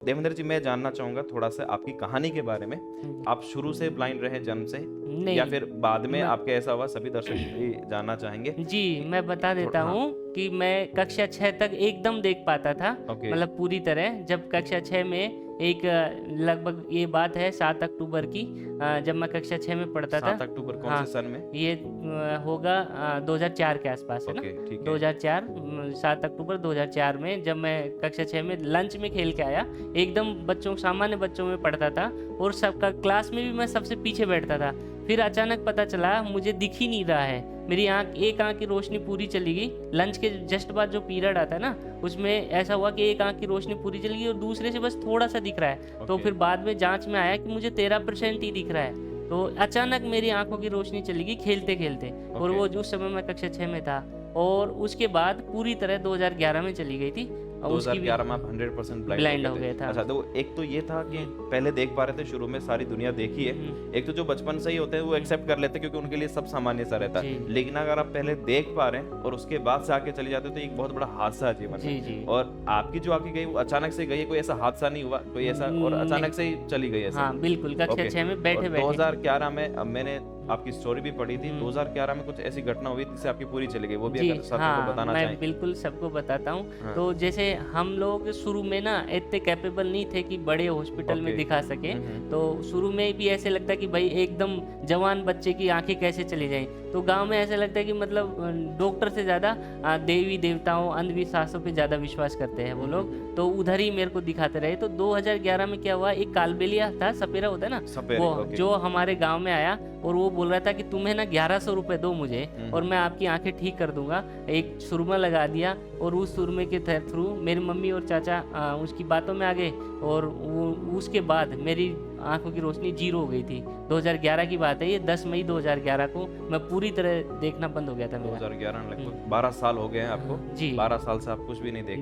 देवेंद्र जी, मैं जानना चाहूंगा थोड़ा सा आपकी कहानी के बारे में। हम्म, आप शुरू से ब्लाइंड रहे जन्म से, या नहीं फिर बाद में मैं आपके ऐसा हुआ? सभी दर्शक भी जानना चाहेंगे जी मैं बता देता हाँ। हूँ कि मैं कक्षा 6 तक एकदम देख पाता था, ओके। मतलब पूरी तरह। जब कक्षा 6 में एक लगभग ये बात है 7 अक्टूबर की, जब मैं कक्षा 6 में पढ़ता था। 7 अक्टूबर कौन हाँ, से सन में? ये होगा 2004 के आसपास, है ना। ओके, ठीक है। 2004 7 अक्टूबर 2004 में जब मैं कक्षा 6 में लंच में खेल के आया, एकदम बच्चों सामान्य बच्चों में पढ़ता था और सबका क्लास में भी मैं सबसे पीछे बैठता था। फिर अचानक पता चला मुझे दिख ही नहीं रहा है, मेरी एक आंख की रोशनी पूरी चली गई। लंच के जस्ट बाद जो पीरियड आता है ना, उसमें ऐसा हुआ कि एक आंख की रोशनी पूरी चली गई और दूसरे से बस थोड़ा सा दिख रहा है। तो ओके। फिर बाद में जांच में आया कि मुझे 13% ही दिख रहा है। तो अचानक मेरी आंखों की रोशनी चली गई खेलते खेलते, और ओके। वो उस समय मैं कक्षा 6 में था। और उसके बाद पूरी तरह 2011 में चली गई थी, और उसकी भी 2011 में आप 100% ब्लाइंड हो थे। गया था। अच्छा, तो एक तो ये था कि पहले देख पा रहे थे, शुरू में सारी दुनिया देखी है। हम्म, एक तो जो बचपन से ही होते हैं वो एक्सेप्ट कर लेते हैं क्योंकि उनके लिए सब सामान्य सा रहता है। जी लेकिन अगर आप पहले देख पा रहे हैं और उसके बाद से आके चले जाते हो तो एक बहुत बड़ा हादसा है जीवन जी में। जी और आपकी जो आके गई वो अचानक से गई है, कोई ऐसा हादसा नहीं हुआ कोई ऐसा, और नहीं। अचानक से ही चली गई ऐसा? हाँ बिल्कुल, कक्षा ओके। 6 में बैठे और बैठे 2011 में, अब मैंने आपकी स्टोरी भी पढ़ी थी, 2011 में कुछ ऐसी घटना हुई जिससे आपकी पूरी चली गई, वो भी जी अगर साथियों को हाँ, बताना मैं चाहें। बिल्कुल सबको बताता हूँ। हाँ। तो जैसे हम लोग शुरू में ना इतने कैपेबल नहीं थे कि बड़े हॉस्पिटल में ओके। दिखा सके। हम्म। तो शुरू में भी ऐसे लगता है कि भाई एकदम जवान बच्चे की आंखें कैसे चली जाएं। तो गांव में ऐसा लगता है कि मतलब डॉक्टर से ज़्यादा देवी देवताओं अंधविश्वासों पे ज़्यादा विश्वास करते हैं वो लोग। तो उधर ही मेरे को दिखाते रहे। तो 2011 में क्या हुआ, एक कालबेलिया था, सपेरा होता है ना, सपेरे, वो ओके। जो हमारे गांव में आया और वो बोल रहा था कि तुम्हें ना 1100 रुपये दो मुझे और मैं आपकी आंखें ठीक कर दूंगा। एक सुरमा लगा दिया और उस सुरमे के थ्रू मेरी मम्मी और चाचा उसकी बातों में आ गए, और उसके बाद मेरी आंखों की रोशनी जीरो हो गई थी। 2011 की बात है ये, 10 मई 2011 को मैं पूरी तरह देखना बंद हो गया था मेरा। 2011 लगभग 12 साल हो गए हैं आपको। जी 12 साल से आप कुछ भी नहीं देख पा